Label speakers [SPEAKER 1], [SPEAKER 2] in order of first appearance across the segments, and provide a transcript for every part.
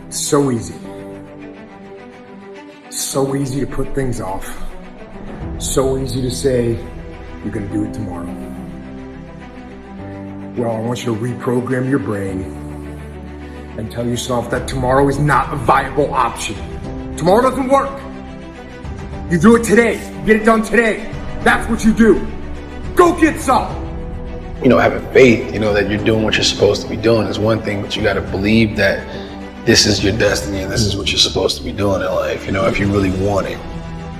[SPEAKER 1] It's so easy. So easy to put things off. So easy to say, you're gonna do it tomorrow. Well, I want you to reprogram your brain and tell yourself that tomorrow is not a viable option. Tomorrow doesn't work. You do it today. Get it done today. That's what you do. Go get some.
[SPEAKER 2] You know, having faith, you know, that you're doing what you're supposed to be doing is one thing, but you got to believe that this is your destiny and this is what you're supposed to be doing in life, you know, if you really want it.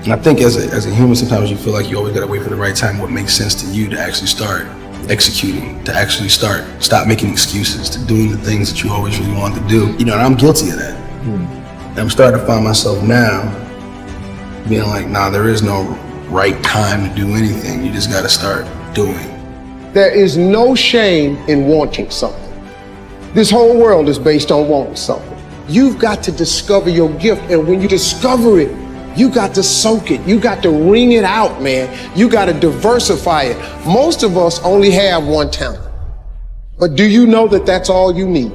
[SPEAKER 2] And I think as a human, sometimes you feel like you always got to wait for the right time, what makes sense to you to actually start executing, to actually stop making excuses, to doing the things that you always really wanted to do. You know, and I'm guilty of that. And I'm starting to find myself now being like, nah, there is no right time to do anything. You just got to start doing.
[SPEAKER 3] There is no shame in wanting something. This whole world is based on wanting something. You've got to discover your gift, and when you discover it, you got to soak it. You got to wring it out, man. You got to diversify it. Most of us only have one talent. But do you know that that's all you need?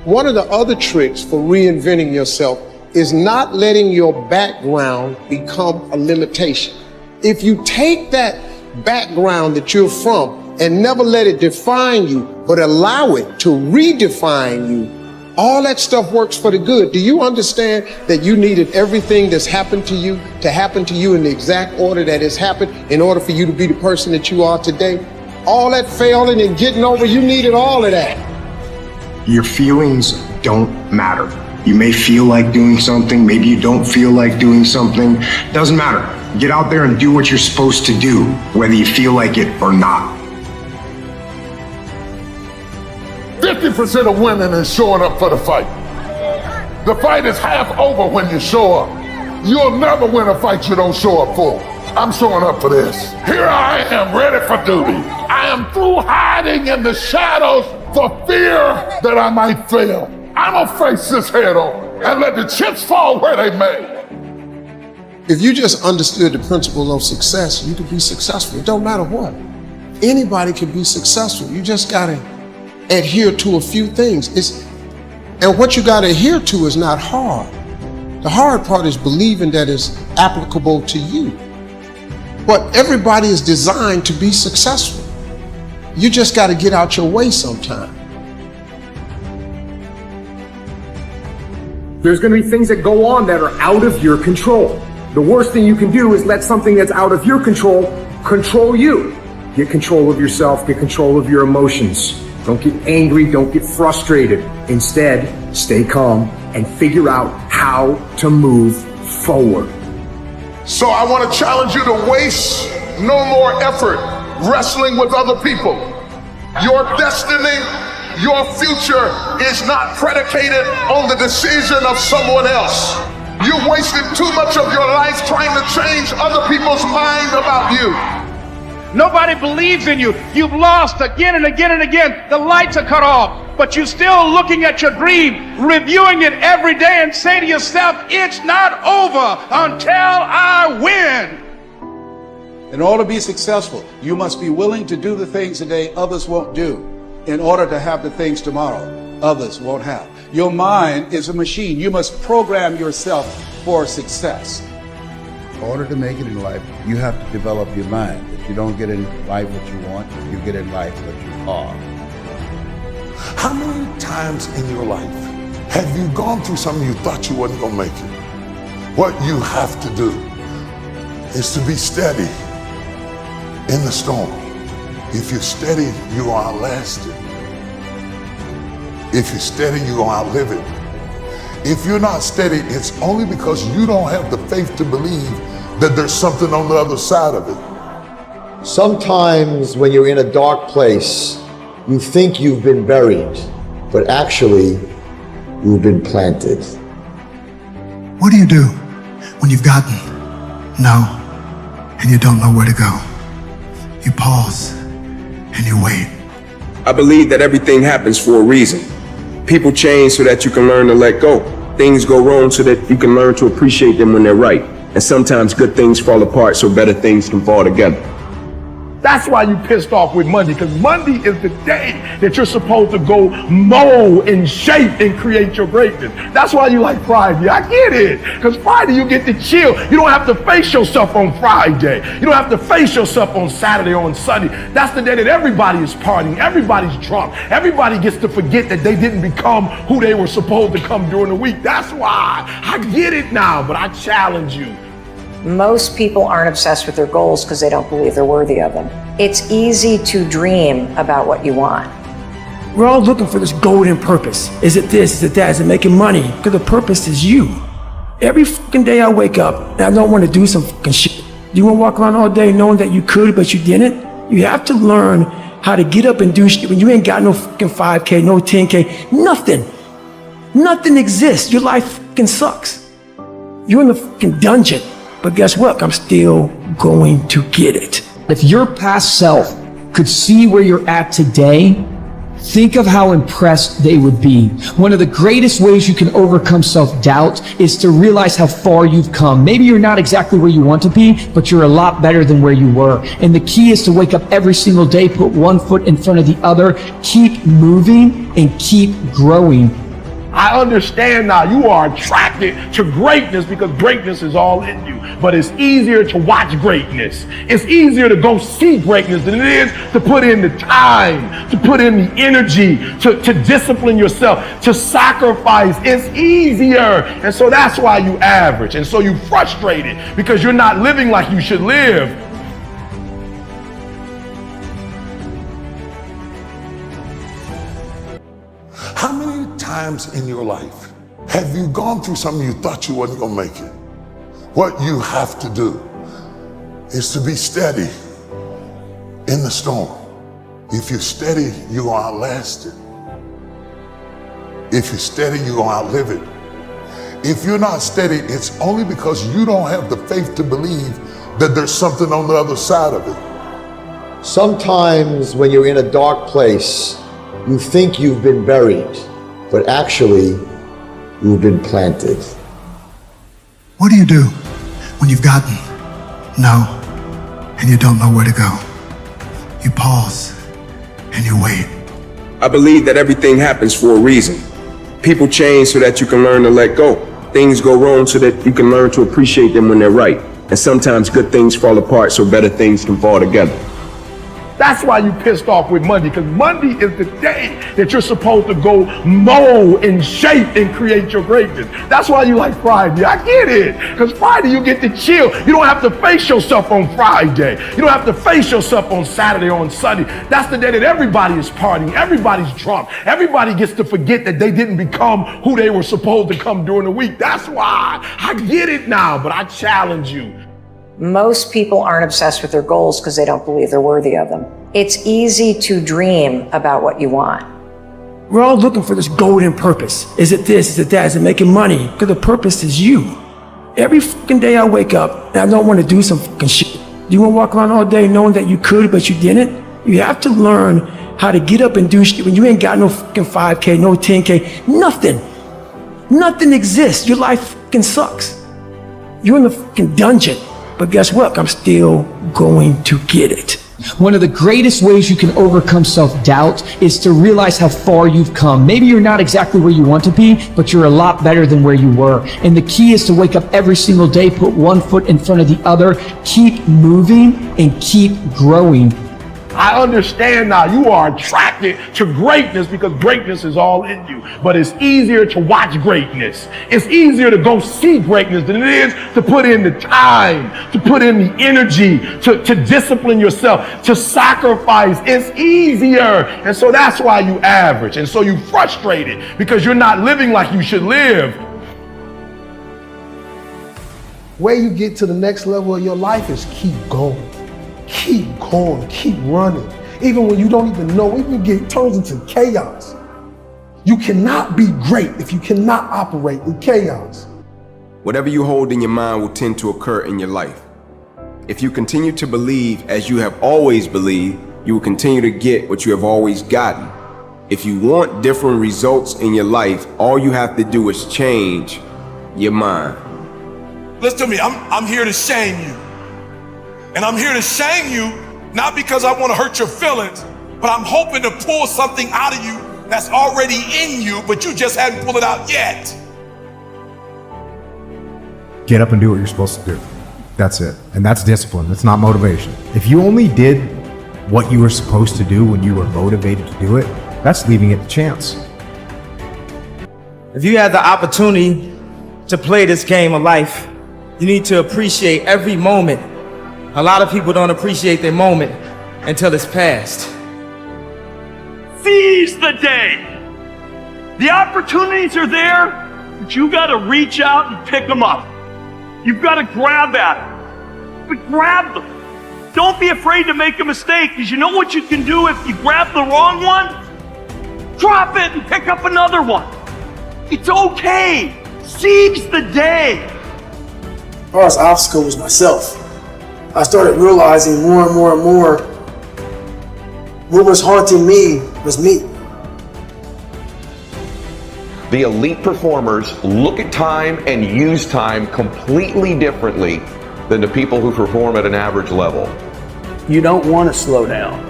[SPEAKER 3] One of the other tricks for reinventing yourself is not letting your background become a limitation. If you take that background that you're from and never let it define you, but allow it to redefine you, all that stuff works for the good. Do you understand that you needed everything that's happened to you to happen to you in the exact order that it's happened in order for you to be the person that you are today? All that failing and getting over, you needed all of that.
[SPEAKER 1] Your feelings don't matter. You may feel like doing something, maybe you don't feel like doing something. Doesn't matter. Get out there and do what you're supposed to do, whether you feel like it or not.
[SPEAKER 4] 50% of winning is showing up for the fight. The fight is half over when you show up. You'll never win a fight you don't show up for. I'm showing up for this. Here I am, ready for duty. I am through hiding in the shadows for fear that I might fail. I'm gonna face this head on and let the chips fall where they may.
[SPEAKER 3] If you just understood the principles of success, you could be successful. It don't matter what. Anybody can be successful. You just gotta adhere to a few things. And what you gotta adhere to is not hard. The hard part is believing that it's applicable to you. But everybody is designed to be successful. You just gotta get out your way sometime.
[SPEAKER 1] There's gonna be things that go on that are out of your control. The worst thing you can do is let something that's out of your control control you. Get control of yourself, get control of your emotions. Don't get angry, don't get frustrated. Instead, stay calm and figure out how to move forward.
[SPEAKER 4] So I want to challenge you to waste no more effort wrestling with other people. Your destiny, your future is not predicated on the decision of someone else. You wasted too much of your life trying to change other people's mind about you.
[SPEAKER 5] Nobody believes in you. You've lost again and again and again. The lights are cut off, but you're still looking at your dream, reviewing it every day and say to yourself, it's not over until I win.
[SPEAKER 6] In order to be successful, you must be willing to do the things today others won't do in order to have the things tomorrow others won't have. Your mind is a machine. You must program yourself for success.
[SPEAKER 7] In order to make it in life, you have to develop your mind. If you don't get in life what you want, you get in life what you are.
[SPEAKER 4] How many times in your life have you gone through something you thought you wasn't gonna make it? What you have to do is to be steady in the storm. If you're steady, you are outlasted. If you're steady, you're gonna outlive it. If you're not steady, it's only because you don't have the faith to believe that there's something on the other side of it.
[SPEAKER 8] Sometimes when you're in a dark place, you think you've been buried, but actually, you've been planted.
[SPEAKER 9] What do you do when you've gotten no and you don't know where to go? You pause and you wait.
[SPEAKER 10] I believe that everything happens for a reason. People change so that you can learn to let go. Things go wrong so that you can learn to appreciate them when they're right. And sometimes good things fall apart so better things can fall together.
[SPEAKER 4] That's why you pissed off with Monday, because Monday is the day that you're supposed to go mold and shape and create your greatness. That's why you like Friday. I get it, because Friday you get to chill. You don't have to face yourself on Friday. You don't have to face yourself on Saturday or on Sunday. That's the day that everybody is partying, everybody's drunk, everybody gets to forget that they didn't become who they were supposed to come during the week. That's why I get it now, but I challenge you.
[SPEAKER 11] Most people aren't obsessed with their goals because they don't believe they're worthy of them. It's easy to dream about what you want.
[SPEAKER 12] We're all looking for this golden purpose. Is it this? Is it that? Is it making money? Because the purpose is you. Every fucking day I wake up and I don't want to do some fucking shit. You want to walk around all day knowing that you could, but you didn't? You have to learn how to get up and do shit when you ain't got no fucking 5K, no 10K, nothing. Nothing exists. Your life fucking sucks. You're in the fucking dungeon. But guess what? I'm still going to get it.
[SPEAKER 13] If your past self could see where you're at today, think of how impressed they would be. One of the greatest ways you can overcome self-doubt is to realize how far you've come. Maybe you're not exactly where you want to be, but you're a lot better than where you were. And the key is to wake up every single day, put one foot in front of the other, keep moving and keep growing.
[SPEAKER 4] I understand now you are attracted to greatness because greatness is all in you. But it's easier to watch greatness. It's easier to go see greatness than it is to put in the time, to put in the energy, to discipline yourself, to sacrifice. It's easier. And so that's why you average. And so you're frustrated because you're not living like you should live. How many times in your life have you gone through something you thought you wasn't gonna make it? What you have to do is to be steady in the storm. If you're steady, you're gonna outlast it. If you're steady, you're gonna outlive it. If you're not steady, it's only because you don't have the faith to believe that there's something on the other side of it.
[SPEAKER 8] Sometimes when you're in a dark place, you think you've been buried, but actually, you've been planted.
[SPEAKER 9] What do you do when you've gotten no and you don't know where to go? You pause and you wait.
[SPEAKER 10] I believe that everything happens for a reason. People change so that you can learn to let go. Things go wrong so that you can learn to appreciate them when they're right. And sometimes good things fall apart so better things can fall together.
[SPEAKER 4] That's why you pissed off with Monday, because Monday is the day that you're supposed to go mold and shape and create your greatness. That's why you like Friday. I get it, because Friday you get to chill. You don't have to face yourself on Friday. You don't have to face yourself on Saturday or on Sunday. That's the day that everybody is partying, everybody's drunk. Everybody gets to forget that they didn't become who they were supposed to come during the week. That's why I get it now, but I challenge you.
[SPEAKER 11] Most people aren't obsessed with their goals because they don't believe they're worthy of them. It's easy to dream about what you want.
[SPEAKER 12] We're all looking for this golden purpose. Is it this? Is it that? Is it making money? Because the purpose is you. Every fucking day I wake up and I don't want to do some fucking shit. You want to walk around all day knowing that you could, but you didn't? You have to learn how to get up and do shit when you ain't got no fucking 5K, no 10K, nothing. Nothing exists. Your life fucking sucks. You're in the fucking dungeon. But guess what? I'm still going to get it.
[SPEAKER 13] One of the greatest ways you can overcome self-doubt is to realize how far you've come. Maybe you're not exactly where you want to be, but you're a lot better than where you were. And the key is to wake up every single day, put one foot in front of the other, keep moving and keep growing.
[SPEAKER 4] I understand now you are attracted to greatness because greatness is all in you. But it's easier to watch greatness. It's easier to go see greatness than it is to put in the time, to put in the energy, to discipline yourself, to sacrifice. It's easier. And so that's why you average. And so you're frustrated because you're not living like you should live.
[SPEAKER 3] Where you get to the next level of your life is keep going. Keep going, keep running. Even when you don't even know, even it turns into chaos. You cannot be great if you cannot operate in chaos.
[SPEAKER 10] Whatever you hold in your mind will tend to occur in your life. If you continue to believe as you have always believed, you will continue to get what you have always gotten. If you want different results in your life, all you have to do is change your mind.
[SPEAKER 14] Listen to me, I'm here to shame you. And I'm here to shame you not because I want to hurt your feelings, but I'm hoping to pull something out of you that's already in you, but you just haven't pulled it out yet.
[SPEAKER 15] Get up and do what you're supposed to do. That's it. And that's discipline. It's not motivation. If you only did what you were supposed to do when you were motivated to do it, that's leaving it to chance.
[SPEAKER 16] If you had the opportunity to play this game of life, you need to appreciate every moment. A lot of people don't appreciate their moment until it's past.
[SPEAKER 17] Seize the day. The opportunities are there, but you got to reach out and pick them up. You've got to grab at them. But grab them. Don't be afraid to make a mistake, because you know what you can do if you grab the wrong one? Drop it and pick up another one. It's okay. Seize the day.
[SPEAKER 12] As far as obstacle was myself. I started realizing more and more and more what was haunting me was me.
[SPEAKER 18] The elite performers look at time and use time completely differently than the people who perform at an average level.
[SPEAKER 19] You don't want to slow down,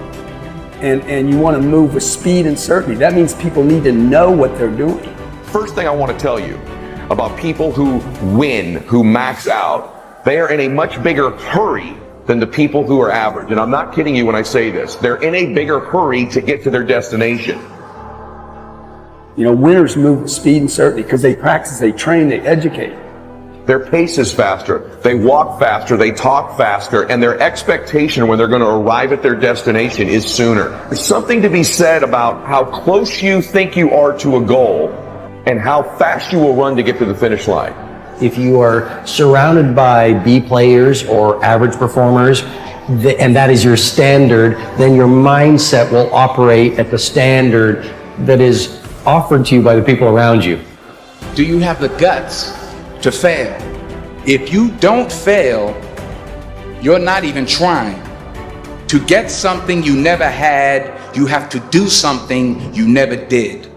[SPEAKER 19] and you want to move with speed and certainty. That means people need to know what they're doing.
[SPEAKER 18] First thing I want to tell you about people who win, who max out, they are in a much bigger hurry than the people who are average. And I'm not kidding you when I say this. They're in a bigger hurry to get to their destination.
[SPEAKER 19] You know, winners move with speed and certainty because they practice, they train, they educate.
[SPEAKER 18] Their pace is faster, they walk faster, they talk faster, and their expectation when they're going to arrive at their destination is sooner. There's something to be said about how close you think you are to a goal and how fast you will run to get to the finish line.
[SPEAKER 20] If you are surrounded by B players or average performers, and that is your standard, then your mindset will operate at the standard that is offered to you by the people around you.
[SPEAKER 6] Do you have the guts to fail? If you don't fail, you're not even trying. To get something you never had, you have to do something you never did.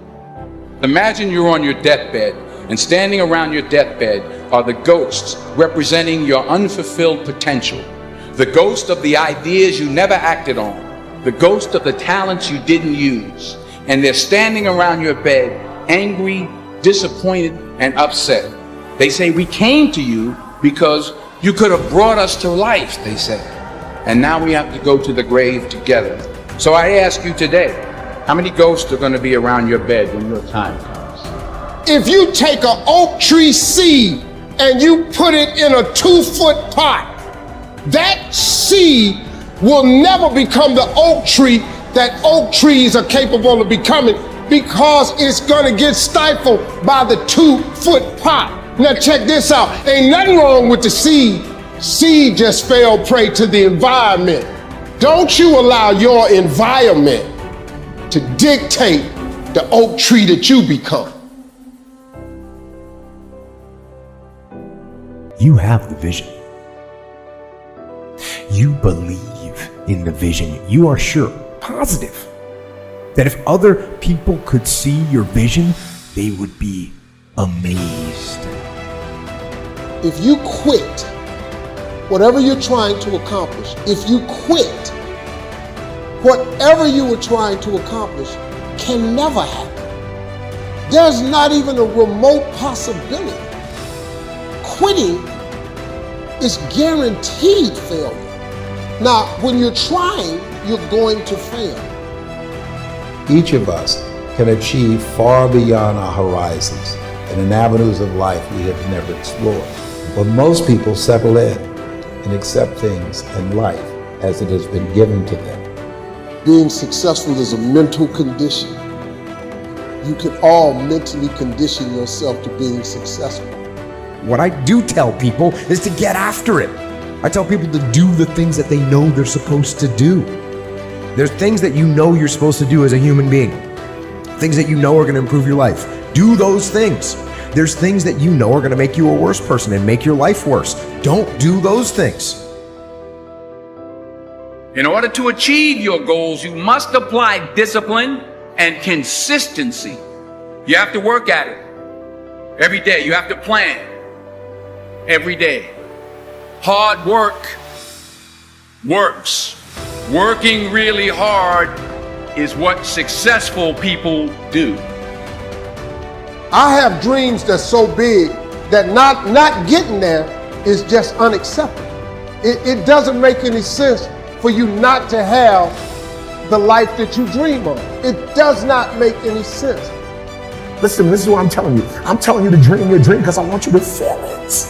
[SPEAKER 6] Imagine you're on your deathbed, and standing around your deathbed are the ghosts representing your unfulfilled potential. The ghost of the ideas you never acted on. The ghost of the talents you didn't use. And they're standing around your bed, angry, disappointed, and upset. They say, we came to you because you could have brought us to life, they say. And now we have to go to the grave together. So I ask you today, how many ghosts are going to be around your bed when your time comes?
[SPEAKER 3] If you take an oak tree seed and you put it in a 2-foot pot, that seed will never become the oak tree that oak trees are capable of becoming, because it's gonna get stifled by the 2-foot pot. Now check this out, ain't nothing wrong with the seed. Seed just fell prey to the environment. Don't you allow your environment to dictate the oak tree that you become.
[SPEAKER 15] You have the vision. You believe in the vision. You are sure, positive, that if other people could see your vision, they would be amazed.
[SPEAKER 3] If you quit whatever you're trying to accomplish, if you quit, whatever you were trying to accomplish can never happen. There's not even a remote possibility. Quitting is guaranteed failure. Now, when you're trying, you're going to fail.
[SPEAKER 7] Each of us can achieve far beyond our horizons and in avenues of life we have never explored. But most people settle in and accept things in life as it has been given to them.
[SPEAKER 3] Being successful is a mental condition. You can all mentally condition yourself to being successful.
[SPEAKER 15] What I do tell people is to get after it. I tell people to do the things that they know they're supposed to do. There's things that you know you're supposed to do as a human being. Things that you know are going to improve your life. Do those things. There's things that you know are going to make you a worse person and make your life worse. Don't do those things.
[SPEAKER 6] In order to achieve your goals, you must apply discipline and consistency. You have to work at it every day. You have to plan every day. Hard work works.
[SPEAKER 21] Working really hard is what successful people do.
[SPEAKER 3] I have dreams that's so big that not getting there is just unacceptable. It doesn't make any sense for you not to have the life that you dream of. It does not make any sense.
[SPEAKER 22] Listen, this is what I'm telling you. I'm telling you to dream your dream because I want you to feel it.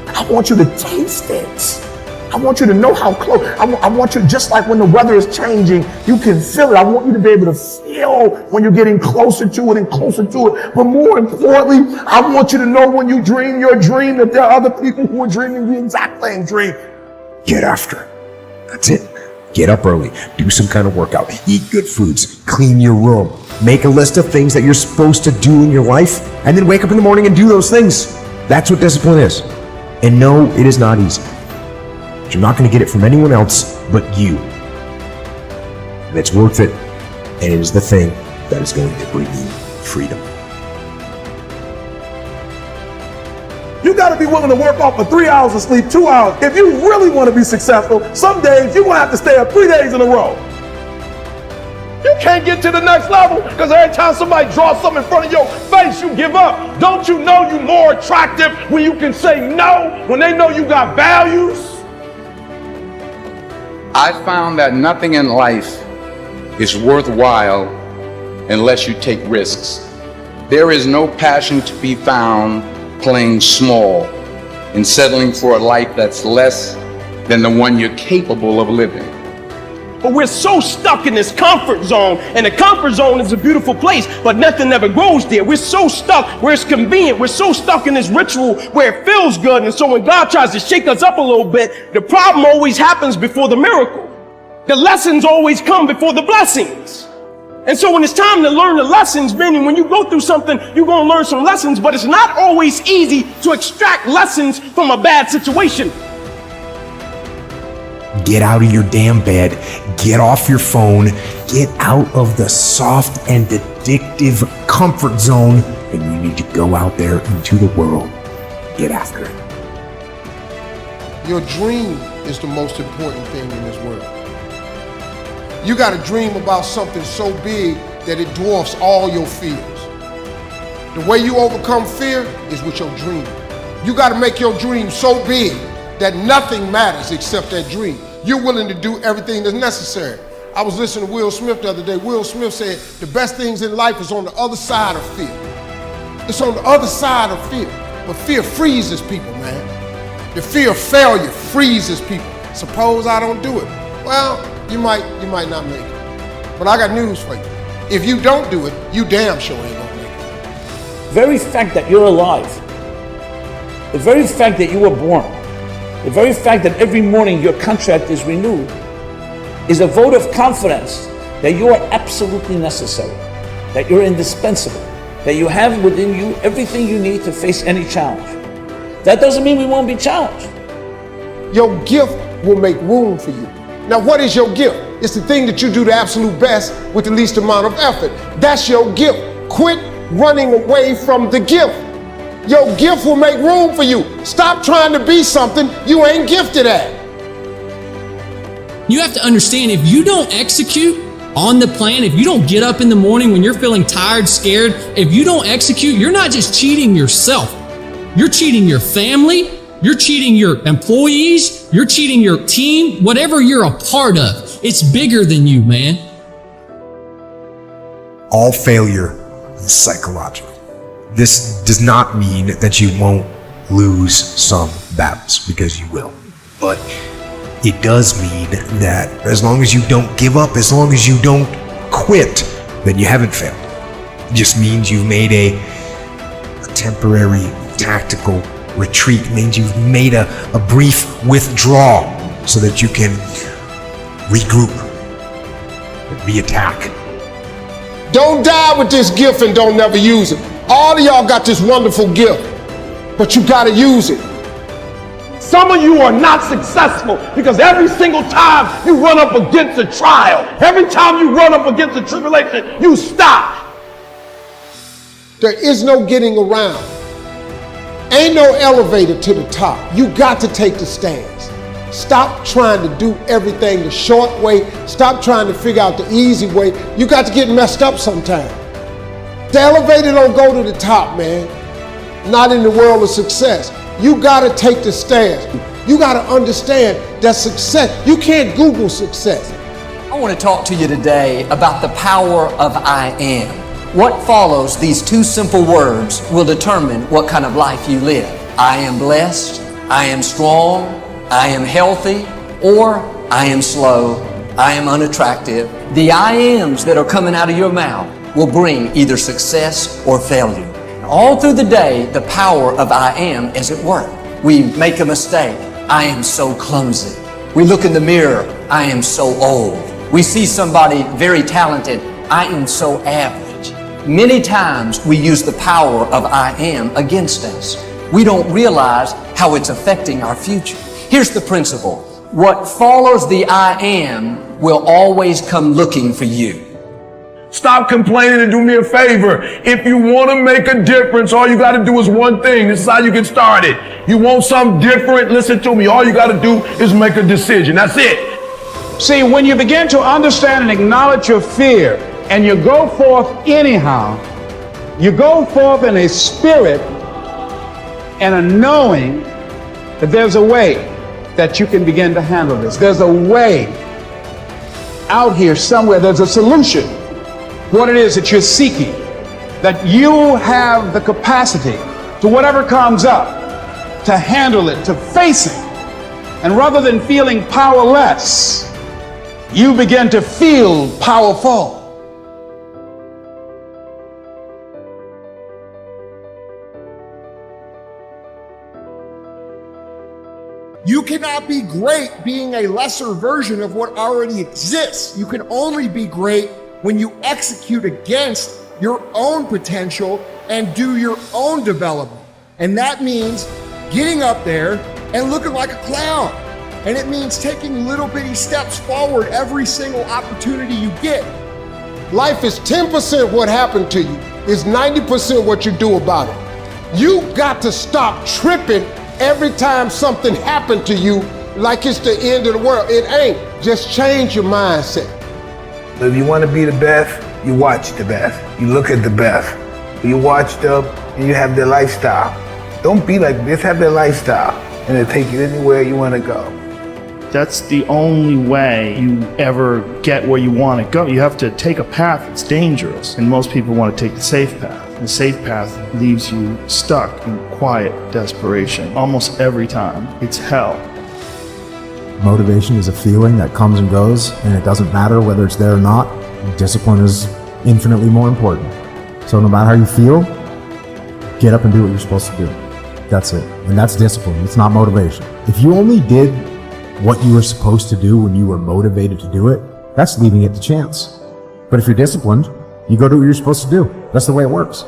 [SPEAKER 22] I want you to taste it. I want you to know how close. I want you, just like when the weather is changing, you can feel it. I want you to be able to feel when you're getting closer to it and closer to it. But more importantly, I want you to know when you dream your dream that there are other people who are dreaming the exact same dream. Get after it. That's it. Get up early, do some kind of workout, eat good foods, clean your room, make a list of things that you're supposed to do in your life, and then wake up in the morning and do those things. That's what discipline is. And no, it is not easy. But you're not going to get it from anyone else but you. And it's worth it, and it is the thing that is going to bring you freedom. You got to be willing to work off for 3 hours of sleep, 2 hours. If you really want to be successful, some days you're going to have to stay up 3 days in a row. You can't get to the next level because every time somebody draws something in front of your face, you give up. Don't you know you're more attractive when you can say no, when they know you got values?
[SPEAKER 23] I found that nothing in life is worthwhile unless you take risks. There is no passion to be found playing small and settling for a life that's less than the one you're capable of living.
[SPEAKER 17] But we're so stuck in this comfort zone, and the comfort zone is a beautiful place, but nothing ever grows there. We're so stuck where it's convenient. We're so stuck in this ritual where it feels good, and so when God tries to shake us up a little bit, the problem always happens before the miracle. The lessons always come before the blessings. And so when it's time to learn the lessons, meaning when you go through something, you're going to learn some lessons, but it's not always easy to extract lessons from a bad situation.
[SPEAKER 22] Get out of your damn bed, get off your phone, get out of the soft and addictive comfort zone, and you need to go out there into the world. Get after it.
[SPEAKER 3] Your dream is the most important thing in this world. You got to dream about something so big that it dwarfs all your fears. The way you overcome fear is with your dream. You got to make your dream so big that nothing matters except that dream. You're willing to do everything that's necessary. I was listening to Will Smith the other day. Will Smith said the best things in life is on the other side of fear. It's on the other side of fear. But fear freezes people, man. The fear of failure freezes people. Suppose I don't do it. Well, you might not make it. But I got news for you. If you don't do it, you damn sure ain't gonna make it.
[SPEAKER 24] The very fact that you're alive, the very fact that you were born, the very fact that every morning your contract is renewed is a vote of confidence that you are absolutely necessary, that you're indispensable, that you have within you everything you need to face any challenge. That doesn't mean we won't be challenged.
[SPEAKER 3] Your gift will make room for you. Now, what is your gift? It's the thing that you do the absolute best with the least amount of effort. That's your gift. Quit running away from the gift. Your gift will make room for you. Stop trying to be something you ain't gifted at.
[SPEAKER 25] You have to understand, if you don't execute on the plan, if you don't get up in the morning when you're feeling tired, scared, if you don't execute, you're not just cheating yourself. You're cheating your family. You're cheating your employees, you're cheating your team, whatever you're a part of. It's bigger than you, man.
[SPEAKER 22] All failure is psychological. This does not mean that you won't lose some battles, because you will. But it does mean that as long as you don't give up, as long as you don't quit, then you haven't failed. It just means you've made a temporary tactical retreat. It means you've made a brief withdrawal so that you can regroup and re-attack.
[SPEAKER 3] Don't die with this gift and don't never use it. All of y'all got this wonderful gift, but you gotta use it.
[SPEAKER 17] Some of you are not successful because every single time you run up against a trial, every time you run up against a tribulation, you stop.
[SPEAKER 3] There is no getting around. Ain't no elevator to the top. You got to take the stairs. Stop trying to do everything the short way. Stop trying to figure out the easy way. You got to get messed up sometime. The elevator don't go to the top, man. Not in the world of success. You got to take the stairs. You got to understand that success, you can't Google success.
[SPEAKER 1] I want to talk to you today about the power of I am. What follows these two simple words will determine what kind of life you live. I am blessed, I am strong, I am healthy, or I am slow, I am unattractive. The I ams that are coming out of your mouth will bring either success or failure. All through the day, the power of I am is at work. We make a mistake. I am so clumsy. We look in the mirror. I am so old. We see somebody very talented. I am so average. Many times we use the power of I am against us. We don't realize how it's affecting our future. Here's the principle. What follows the I am will always come looking for you.
[SPEAKER 22] Stop complaining and do me a favor. If you want to make a difference, all you got to do is one thing. This is how you get started. You want something different? Listen to me. All you got to do is make a decision. That's it.
[SPEAKER 24] See, when you begin to understand and acknowledge your fear, and you go forth anyhow, you go forth in a spirit and a knowing that there's a way that you can begin to handle this. There's a way out here somewhere. There's a solution. What it is that you're seeking, that you have the capacity to whatever comes up, to handle it, to face it. And rather than feeling powerless, you begin to feel powerful.
[SPEAKER 22] You cannot be great being a lesser version of what already exists. You can only be great when you execute against your own potential and do your own development. And that means getting up there and looking like a clown. And it means taking little bitty steps forward every single opportunity you get.
[SPEAKER 3] Life is 10% what happened to you. It's 90% what you do about it. You got to stop tripping every time something happened to you like it's the end of the world. It ain't. Just change your mindset.
[SPEAKER 22] If you want to be the best, you watch the best. You look at the best. You watch them and you have their lifestyle. Don't be like this, have their lifestyle. And it'll take you anywhere you want to go.
[SPEAKER 2] That's the only way you ever get where you want to go. You have to take a path that's dangerous. And most people want to take the safe path. The safe path leaves you stuck in quiet desperation. Almost every time. It's hell.
[SPEAKER 5] Motivation is a feeling that comes and goes, and it doesn't matter whether it's there or not. Discipline is infinitely more important. So no matter how you feel, get up and do what you're supposed to do. That's it. And that's discipline. It's not motivation. If you only did what you were supposed to do when you were motivated to do it, that's leaving it to chance. But if you're disciplined, you go do what you're supposed to do. That's the way it works.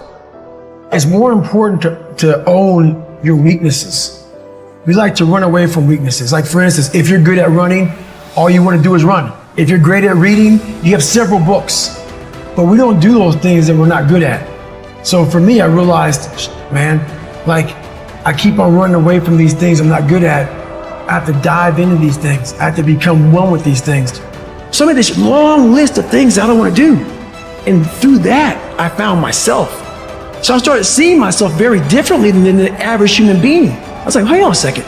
[SPEAKER 12] It's more important to own your weaknesses. We like to run away from weaknesses. Like for instance, if you're good at running, all you want to do is run. If you're great at reading, you have several books. But we don't do those things that we're not good at. So for me, I realized, man, like I keep on running away from these things I'm not good at. I have to dive into these things. I have to become one with these things. So I made this long list of things I don't want to do. And through that, I found myself. So I started seeing myself very differently than the average human being. I was like, hang on a second.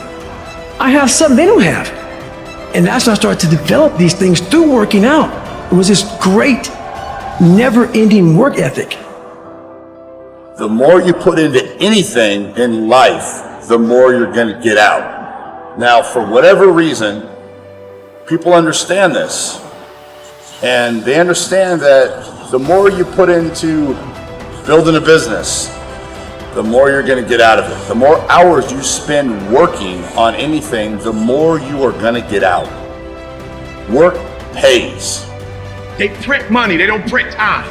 [SPEAKER 12] I have something they don't have. And that's when I started to develop these things through working out. It was this great, never-ending work ethic.
[SPEAKER 8] The more you put into anything in life, the more you're going to get out. Now, for whatever reason, people understand this. And they understand that the more you put into building a business, the more you're going to get out of it. The more hours you spend working on anything, the more you are going to get out. Work pays.
[SPEAKER 22] They print money, they don't print time.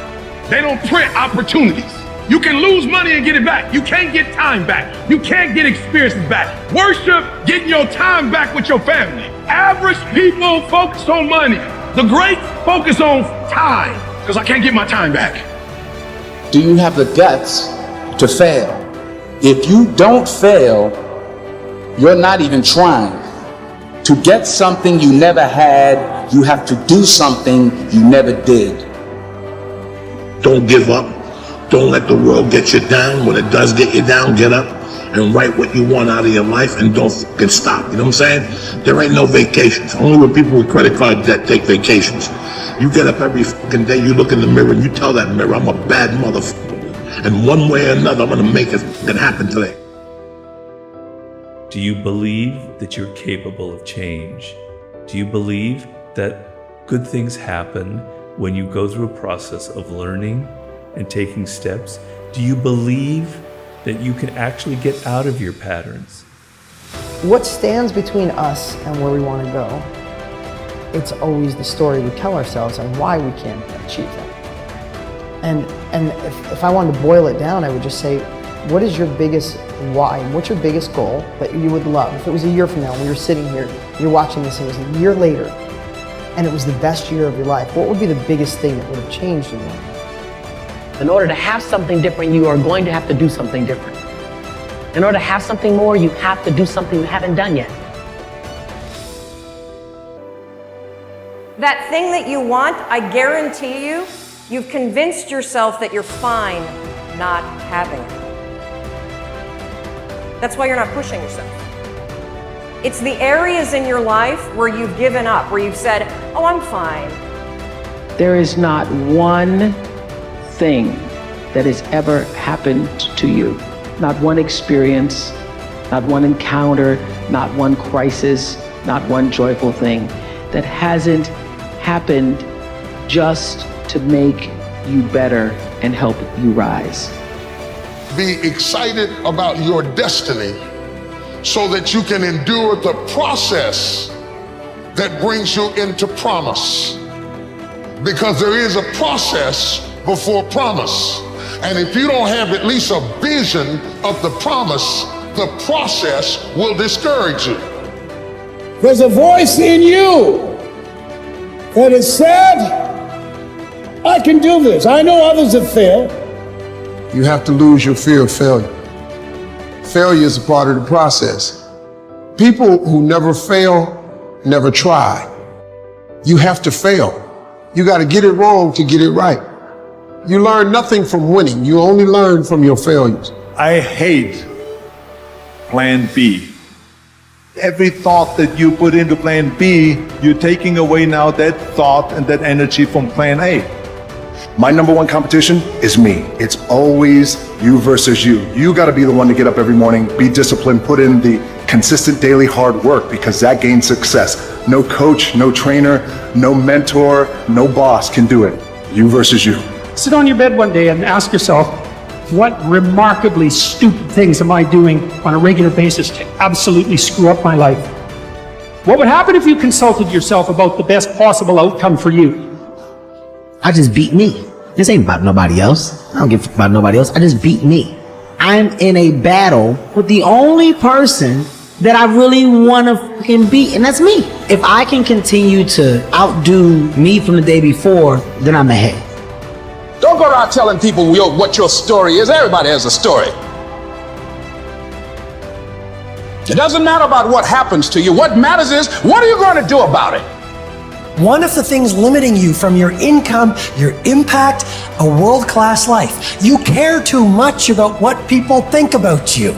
[SPEAKER 22] They don't print opportunities. You can lose money and get it back. You can't get time back. You can't get experiences back. Worship getting your time back with your family. Average people focus on money. The great focus on time, because I can't get my time back.
[SPEAKER 24] Do you have the guts to fail? If you don't fail, you're not even trying
[SPEAKER 23] To get something you never had, you have to do something you never did.
[SPEAKER 4] Don't give up. Don't let the world get you down. When it does get you down, get up and write what you want out of your life and don't fucking stop. You know what I'm saying? There ain't no vacations. Only with people with credit card debt take vacations. You get up every fucking day, you look in the mirror and you tell that mirror, I'm a bad motherfucker. And one way or another, I'm gonna make it fucking happen today.
[SPEAKER 9] Do you believe that you're capable of change? Do you believe that good things happen when you go through a process of learning and taking steps? Do you believe that you can actually get out of your patterns?
[SPEAKER 10] What stands between us and where we want to go? It's always the story we tell ourselves and why we can't achieve that. And if I wanted to boil it down, I would just say, what is your biggest why? What's your biggest goal that you would love? If it was a year from now, when you're sitting here, you're watching this, and it was a year later, and it was the best year of your life, what would be the biggest thing that would have changed in you?
[SPEAKER 11] In order to have something different, you are going to have to do something different. In order to have something more, you have to do something you haven't done yet.
[SPEAKER 13] That thing that you want, I guarantee you, you've convinced yourself that you're fine not having it. That's why you're not pushing yourself. It's the areas in your life where you've given up, where you've said, oh, I'm fine.
[SPEAKER 11] There is not one thing that has ever happened to you, not one experience, not one encounter, not one crisis, not one joyful thing that hasn't happened just to make you better and help you rise.
[SPEAKER 22] Be excited about your destiny so that you can endure the process that brings you into promise. Because there is a process before promise. And if you don't have at least a vision of the promise, the process will discourage you.
[SPEAKER 24] There's a voice in you that has said, I can do this. I know others have failed.
[SPEAKER 3] You have to lose your fear of failure. Failure is a part of the process. People who never fail, never try. You have to fail. You got to get it wrong to get it right. You learn nothing from winning. You only learn from your failures.
[SPEAKER 26] I hate plan B. Every thought that you put into plan B, you're taking away now that thought and that energy from plan A.
[SPEAKER 27] My number one competition is me. It's always you versus you. You got to be the one to get up every morning, be disciplined, put in the consistent daily hard work, because that gains success. No coach, no trainer, no mentor, no boss can do it. You versus you.
[SPEAKER 24] Sit on your bed one day and ask yourself, what remarkably stupid things am I doing on a regular basis to absolutely screw up my life? What would happen if you consulted yourself about the best possible outcome for you?
[SPEAKER 28] I just beat me. This ain't about nobody else. I don't give a fuck about nobody else. I just beat me. I'm in a battle with the only person that I really want to fucking beat, and that's me. If I can continue to outdo me from the day before, then I'm ahead.
[SPEAKER 23] Don't go around telling people what your story is. Everybody has a story. It doesn't matter about what happens to you. What matters is, what are you going to do about it?
[SPEAKER 29] One of the things limiting you from your income, your impact, a world-class life. You care too much about what people think about you.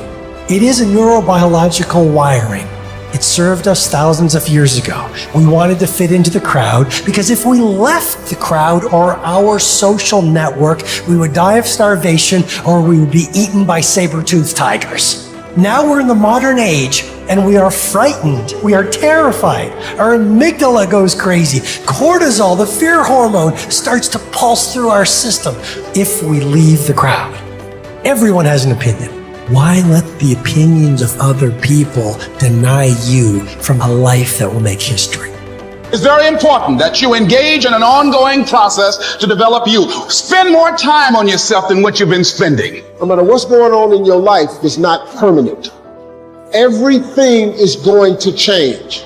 [SPEAKER 29] It is a neurobiological wiring. It served us thousands of years ago. We wanted to fit into the crowd because if we left the crowd or our social network, we would die of starvation or we would be eaten by saber-toothed tigers. Now we're in the modern age and we are frightened. We are terrified. Our amygdala goes crazy. Cortisol, the fear hormone, starts to pulse through our system if we leave the crowd. Everyone has an opinion. Why let the opinions of other people deny you from a life that will make history?
[SPEAKER 23] It's very important that you engage in an ongoing process to develop you. Spend more time on yourself than what you've been spending.
[SPEAKER 3] No matter what's going on in your life, it's not permanent. Everything is going to change.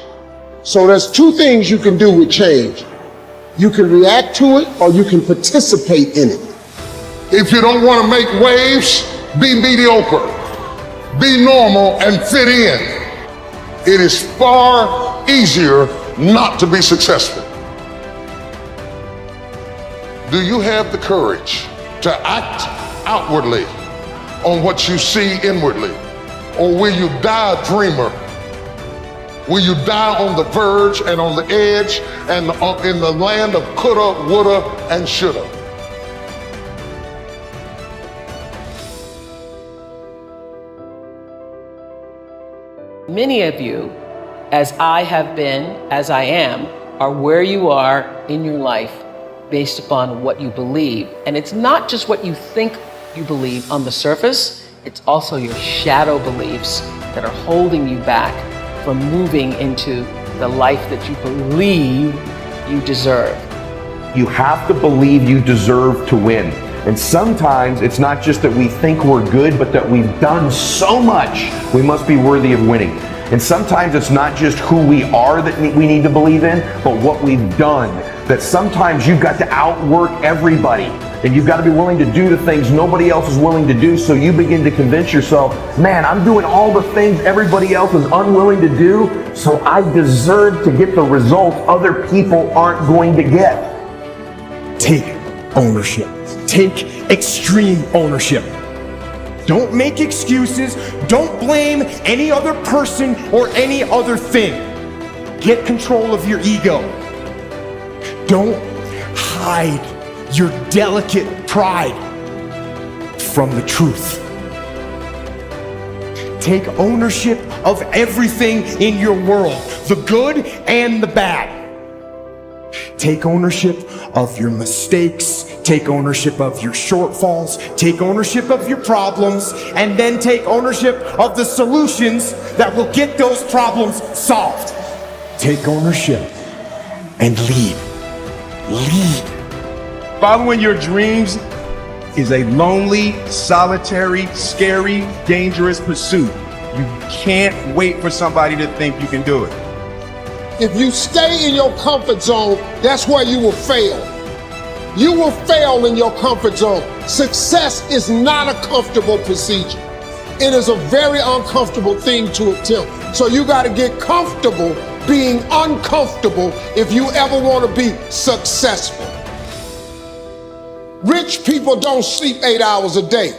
[SPEAKER 3] So there's two things you can do with change. You can react to it or you can participate in it.
[SPEAKER 22] If you don't want to make waves, be mediocre. Be normal and fit in. It is far
[SPEAKER 27] easier not to be successful? Do you have the courage to act outwardly on what you see inwardly? Or will you die a dreamer? Will you die on the verge and on the edge and in the land of coulda, woulda, and shoulda?
[SPEAKER 11] Many of you, as I have been, as I am, are where you are in your life based upon what you believe. And it's not just what you think you believe on the surface, it's also your shadow beliefs that are holding you back from moving into the life that you believe you deserve.
[SPEAKER 6] You have to believe you deserve to win. And sometimes it's not just that we think we're good, but that we've done so much, we must be worthy of winning. And sometimes it's not just who we are that we need to believe in, but what we've done. That sometimes you've got to outwork everybody, and you've got to be willing to do the things nobody else is willing to do, so you begin to convince yourself, man, I'm doing all the things everybody else is unwilling to do, so I deserve to get the results other people aren't going to get.
[SPEAKER 12] Take ownership. Take extreme ownership. Don't make excuses. Don't blame any other person or any other thing. Get control of your ego. Don't hide your delicate pride from the truth. Take ownership of everything in your world, the good and the bad. Take ownership of your mistakes. Take ownership of your shortfalls. Take ownership of your problems. And then take ownership of the solutions that will get those problems solved. Take ownership and lead. Lead.
[SPEAKER 7] Following your dreams is a lonely, solitary, scary, dangerous pursuit. You can't wait for somebody to think you can do it.
[SPEAKER 3] If you stay in your comfort zone, that's where you will fail. You will fail in your comfort zone. Success is not a comfortable procedure. It is a very uncomfortable thing to attempt. So you got to get comfortable being uncomfortable if you ever want to be successful. Rich people don't sleep 8 hours a day.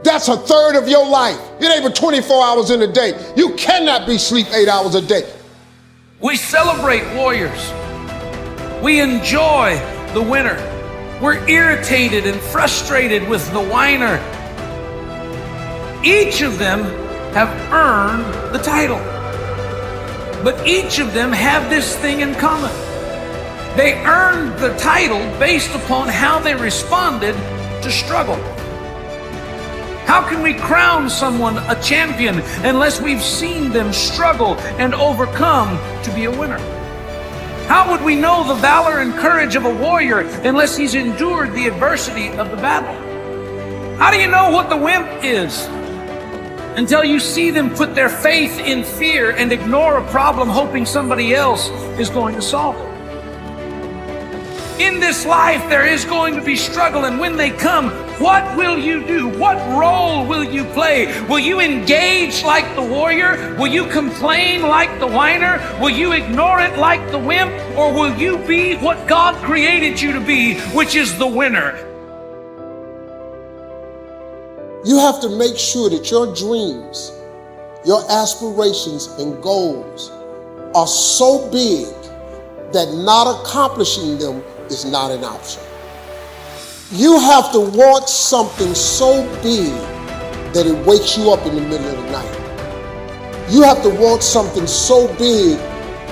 [SPEAKER 3] That's a third of your life. It ain't but 24 hours in a day. You cannot be sleep 8 hours a day.
[SPEAKER 14] We celebrate warriors. We enjoy the winner. We're irritated and frustrated with the whiner. Each of them have earned the title. But each of them have this thing in common. They earned the title based upon how they responded to struggle. How can we crown someone a champion unless we've seen them struggle and overcome to be a winner? How would we know the valor and courage of a warrior unless he's endured the adversity of the battle? How do you know what the wimp is until you see them put their faith in fear and ignore a problem hoping somebody else is going to solve it? In this life, there is going to be struggle, and when they come, what will you do? What role will you play? Will you engage like the warrior? Will you complain like the whiner? Will you ignore it like the wimp? Or will you be what God created you to be, which is the winner?
[SPEAKER 3] You have to make sure that your dreams, your aspirations and goals are so big that not accomplishing them is not an option. You have to want something so big that it wakes you up in the middle of the night. You have to want something so big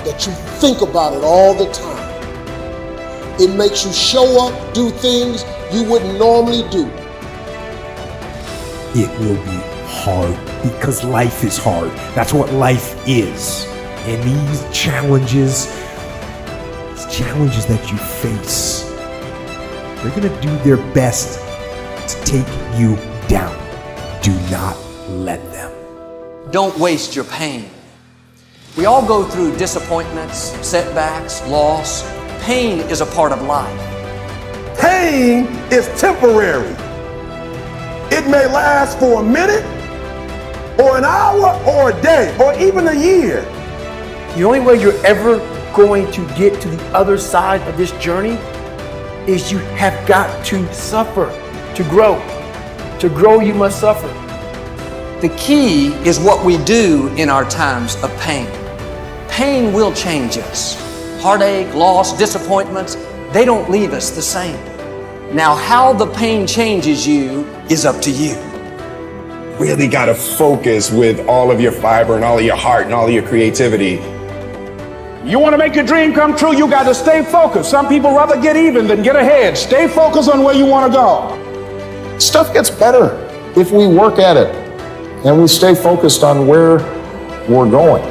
[SPEAKER 3] that you think about it all the time. It makes you show up, do things you wouldn't normally do.
[SPEAKER 12] It will be hard because life is hard. That's what life is. And these challenges that you face, they're gonna do their best to take you down. Do not let them.
[SPEAKER 1] Don't waste your pain. We all go through disappointments, setbacks, loss. Pain is a part of life.
[SPEAKER 22] Pain is temporary. It may last for a minute, or an hour, or a day, or even a year.
[SPEAKER 12] The only way you're ever going to get to the other side of this journey is you have got to suffer to grow. To grow, you must suffer.
[SPEAKER 1] The key is what we do in our times of pain. Pain will change us. Heartache, loss, disappointments, they don't leave us the same. Now, how the pain changes you is up to you.
[SPEAKER 2] Really got to focus with all of your fiber and all of your heart and all of your creativity.
[SPEAKER 24] You want to make your dream come true, you got to stay focused. Some people rather get even than get ahead. Stay focused on where you want to go.
[SPEAKER 22] Stuff gets better if we work at it and we stay focused on where we're going.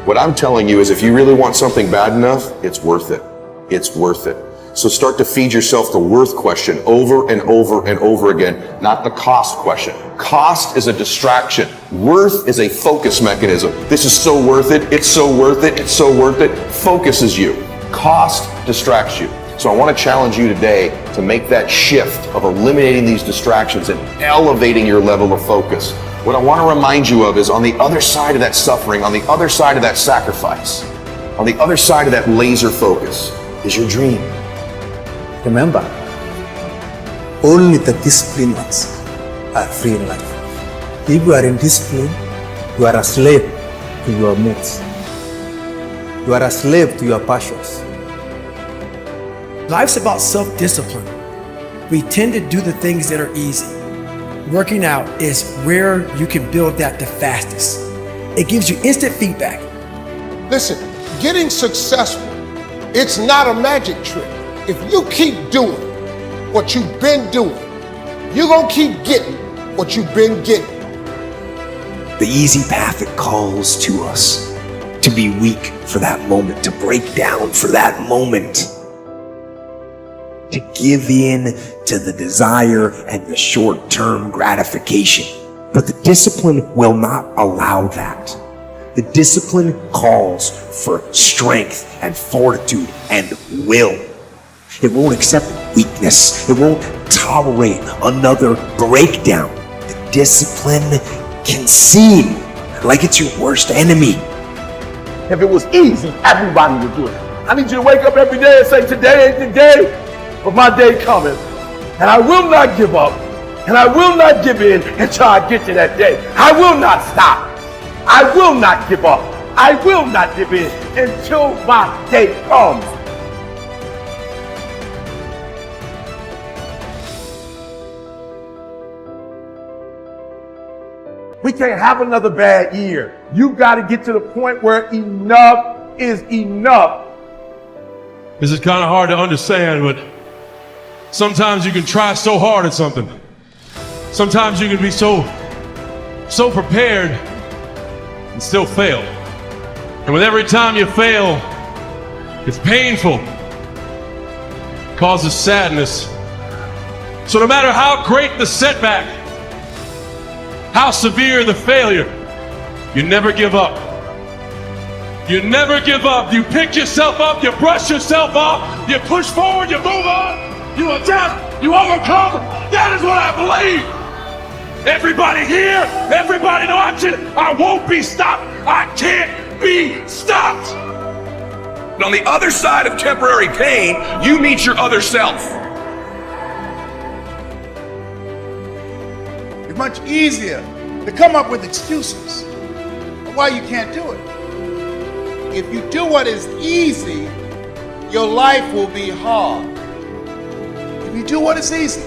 [SPEAKER 6] What I'm telling you is if you really want something bad enough, it's worth it. It's worth it. So start to feed yourself the worth question over and over and over again, not the cost question. Cost is a distraction. Worth is a focus mechanism. This is so worth it. It's so worth it. It's so worth it. Focuses you. Cost distracts you. So I want to challenge you today to make that shift of eliminating these distractions and elevating your level of focus. What I want to remind you of is on the other side of that suffering, on the other side of that sacrifice, on the other side of that laser focus is your dream.
[SPEAKER 15] Remember, only the disciplined ones are free in life. If you are in discipline, you are a slave to your moods. You are a slave to your passions.
[SPEAKER 12] Life's about self-discipline. We tend to do the things that are easy. Working out is where you can build that the fastest. It gives you instant feedback.
[SPEAKER 3] Listen, getting successful, it's not a magic trick. If you keep doing what you've been doing, you're gonna keep getting what you've been getting.
[SPEAKER 16] The easy path that calls to us to be weak for that moment, to break down for that moment, to give in to the desire and the short-term gratification. But the discipline will not allow that. The discipline calls for strength and fortitude and will. It won't accept weakness. It won't tolerate another breakdown. The discipline can seem like it's your worst enemy.
[SPEAKER 24] If it was easy, everybody would do it. I need you to wake up every day and say, today ain't the day, but my day coming. And I will not give up. And I will not give in until I get to that day. I will not stop. I will not give up. I will not give in until my day comes. We can't have another bad year. You got to get to the point where enough is enough.
[SPEAKER 17] This is kind of hard to understand, but sometimes you can try so hard at something. Sometimes you can be so prepared and still fail. And with every time you fail, it's painful. It causes sadness. So no matter how great the setback, how severe the failure, you never give up. You never give up. You pick yourself up, you brush yourself off, you push forward, you move on, you adapt, you overcome. That is what I believe. Everybody here, everybody watching, I won't be stopped. I can't be stopped.
[SPEAKER 6] And on the other side of temporary pain, you meet your other self.
[SPEAKER 18] It's much easier to come up with excuses of why you can't do it. If you do what is easy, your life will be hard. If you do what is easy,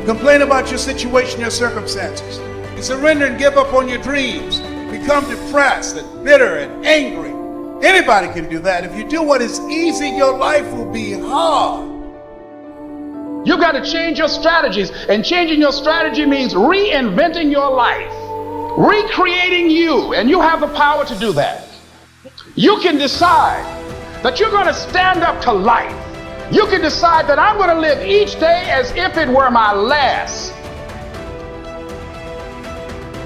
[SPEAKER 18] complain about your situation, your circumstances, you surrender and give up on your dreams, become depressed and bitter and angry. Anybody can do that. If you do what is easy, your life will be hard.
[SPEAKER 24] You got to change your strategies, and changing your strategy means reinventing your life, recreating you, and you have the power to do that. You can decide that you're going to stand up to life. You can decide that I'm going to live each day as if it were my last.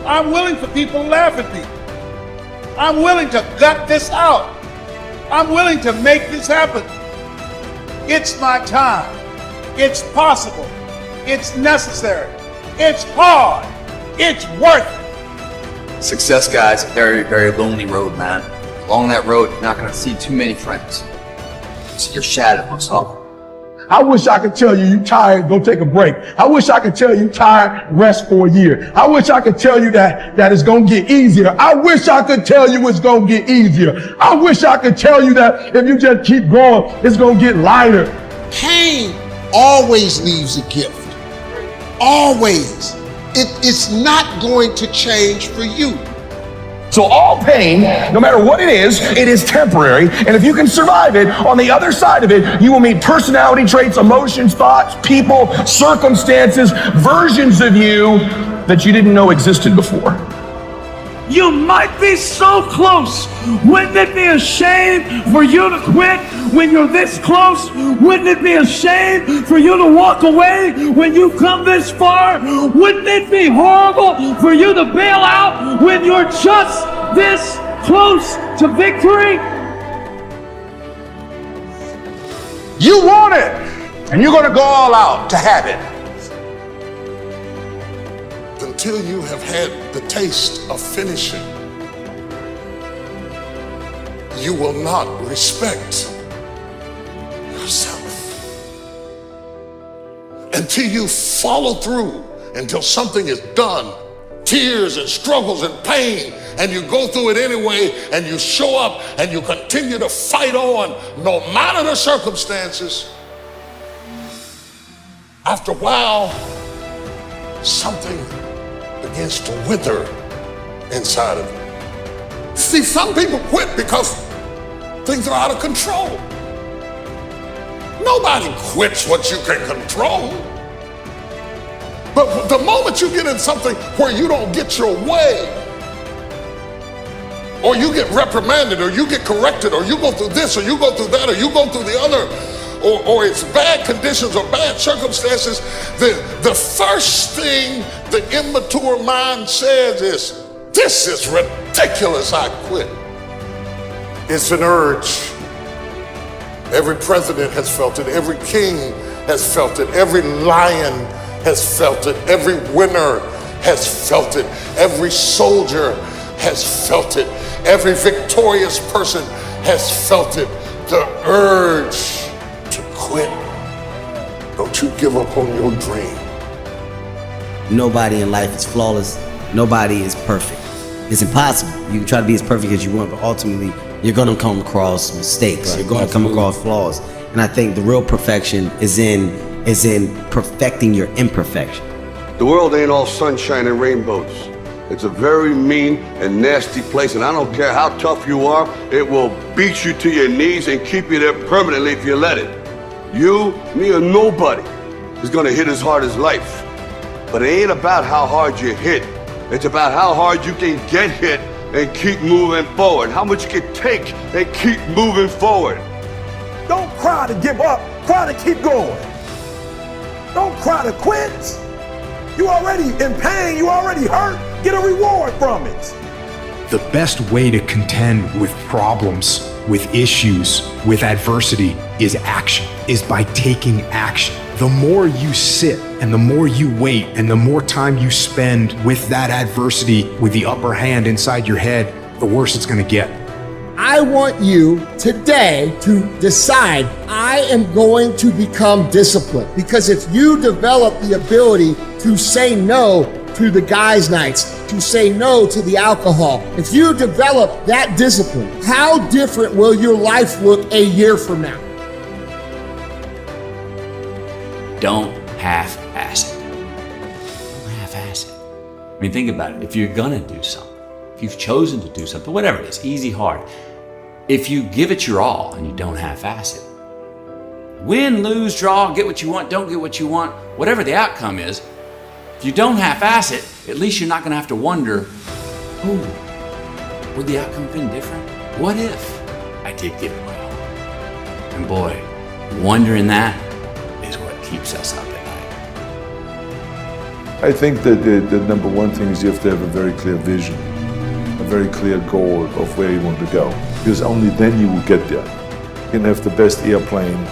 [SPEAKER 18] I'm willing for people to laugh at me. I'm willing to gut this out. I'm willing to make this happen. It's my time. It's possible. It's necessary. It's hard. It's worth it.
[SPEAKER 4] Success, guys, a very, very lonely road, man. Along that road, you're not going to see too many friends. See your shadow most often.
[SPEAKER 22] I wish I could tell you you tired, go take a break. I wish I could tell you tired, rest for a year. I wish I could tell you that it's going to get easier. I wish I could tell you it's going to get easier. I wish I could tell you that if you just keep going, it's going to get lighter.
[SPEAKER 3] Pain always leaves a gift. Always. It's not going to change for you.
[SPEAKER 22] So all pain, no matter what it is temporary. And if you can survive it, on the other side of it, you will meet personality traits, emotions, thoughts, people, circumstances, versions of you that you didn't know existed before.
[SPEAKER 14] You might be so close. Wouldn't it be a shame for you to quit when you're this close? Wouldn't it be a shame for you to walk away when you've come this far? Wouldn't it be horrible for you to bail out when you're just this close to victory?
[SPEAKER 22] You want it, and you're going to go all out to have it.
[SPEAKER 3] Until you have had the taste of finishing, you will not respect yourself. Until you follow through, until something is done, tears and struggles and pain, and you go through it anyway, and you show up and you continue to fight on no matter the circumstances. After a while, something begins to wither inside of you. See, some people quit because things are out of control. Nobody quits what you can control. But the moment you get in something where you don't get your way, or you get reprimanded, or you get corrected, or you go through this, or you go through that, or you go through the other, or it's bad conditions or bad circumstances, the first thing the immature mind says is, this is ridiculous, I quit. It's an urge. Every president has felt it. Every king has felt it. Every lion has felt it. Every winner has felt it. Every soldier has felt it. Every victorious person has felt it. The urge to quit. Don't you give up on your dream.
[SPEAKER 28] Nobody in life is flawless. Nobody is perfect. It's impossible. You can try to be as perfect as you want, but ultimately you're going to come across mistakes. You're going to come across flaws. And I think the real perfection is in perfecting your imperfection.
[SPEAKER 5] The world ain't all sunshine and rainbows. It's a very mean and nasty place, and I don't care how tough you are, it will beat you to your knees and keep you there permanently if you let it. You, me, or nobody is gonna hit as hard as life. But it ain't about how hard you hit. It's about how hard you can get hit and keep moving forward. How much you can take and keep moving forward.
[SPEAKER 22] Don't cry to give up, cry to keep going. Don't cry to quit. You already in pain, you already hurt. Get a reward from it.
[SPEAKER 8] The best way to contend with problems, with issues, with adversity is action, is by taking action. The more you sit and the more you wait and the more time you spend with that adversity, with the upper hand inside your head, the worse it's gonna get.
[SPEAKER 9] I want you today to decide, I am going to become disciplined. Because if you develop the ability to say no to the guys' nights, to say no to the alcohol, if you develop that discipline, how different will your life look a year from now?
[SPEAKER 10] Don't half-ass it. Don't half-ass it. I mean, think about it. If you're gonna do something, if you've chosen to do something, whatever it is, easy, hard, if you give it your all and you don't half-ass it, win, lose, draw, get what you want, don't get what you want, whatever the outcome is, if you don't half-ass it, at least you're not gonna have to wonder, oh, would the outcome have been different? What if I did give it my all? And boy, wondering that is what keeps us up at night.
[SPEAKER 26] I think that the number one thing is you have to have a very clear vision, a very clear goal of where you want to go. Because only then you will get there. You can have the best airplane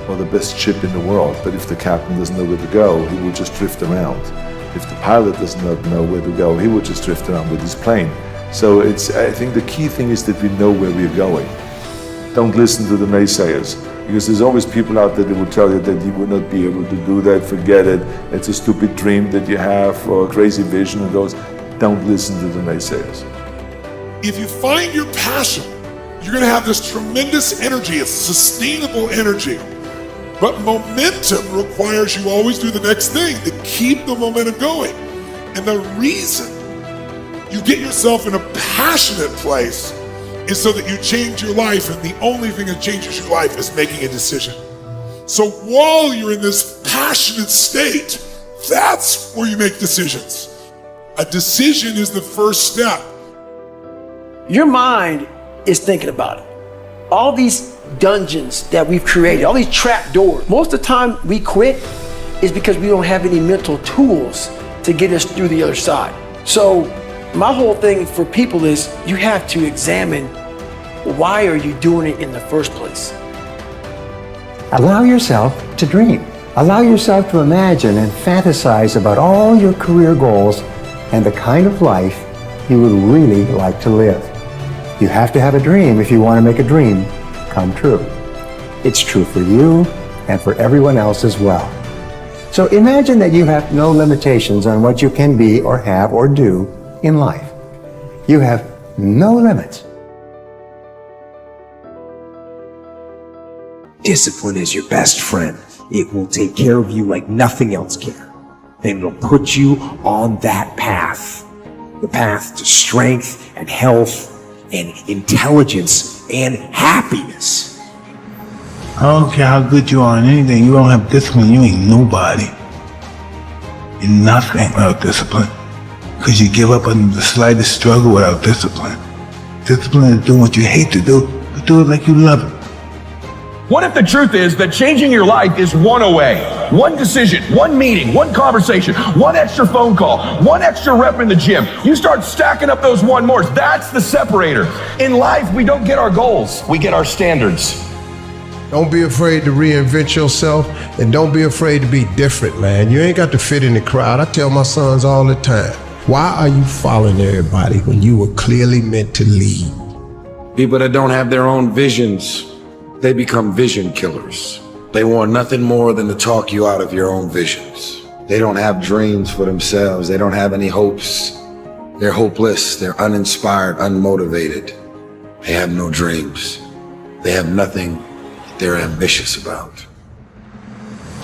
[SPEAKER 26] or the best ship in the world, but if the captain doesn't know where to go, he will just drift around. If the pilot does not know where to go, he will just drift around with his plane. So I think the key thing is that we know where we're going. Don't listen to the naysayers, because there's always people out there that will tell you that you will not be able to do that, forget it, it's a stupid dream that you have or a crazy vision and those. Don't listen to the naysayers.
[SPEAKER 11] If you find your passion, you're going to have this tremendous energy. It's sustainable energy. But momentum requires you always do the next thing to keep the momentum going. And the reason you get yourself in a passionate place is so that you change your life, and the only thing that changes your life is making a decision. So while you're in this passionate state, that's where you make decisions. A decision is the first step.
[SPEAKER 12] Your mind is thinking about it. All these dungeons that we've created, all these trap doors, most of the time we quit is because we don't have any mental tools to get us through the other side. So my whole thing for people is you have to examine, why are you doing it in the first place?
[SPEAKER 13] Allow yourself to dream. Allow yourself to imagine and fantasize about all your career goals and the kind of life you would really like to live. You have to have a dream if you want to make a dream come true. It's true for you and for everyone else as well. So imagine that you have no limitations on what you can be or have or do in life. You have no limits.
[SPEAKER 16] Discipline is your best friend. It will take care of you like nothing else can. And it'll put you on that path. The path to strength and health and intelligence and happiness.
[SPEAKER 18] I don't care how good you are in anything, you don't have discipline, you ain't nobody. You're nothing without discipline. Because you give up on the slightest struggle without discipline. Discipline is doing what you hate to do, but do it like you love it.
[SPEAKER 6] What if the truth is that changing your life is one away? One decision, one meeting, one conversation, one extra phone call, one extra rep in the gym. You start stacking up those one mores. That's the separator. In life, we don't get our goals. We get our standards.
[SPEAKER 3] Don't be afraid to reinvent yourself, and don't be afraid to be different, man. You ain't got to fit in the crowd. I tell my sons all the time, why are you following everybody when you were clearly meant to lead?
[SPEAKER 19] People that don't have their own visions, they become vision killers. They want nothing more than to talk you out of your own visions. They don't have dreams for themselves. They don't have any hopes. They're hopeless. They're uninspired, unmotivated. They have no dreams. They have nothing they're ambitious about.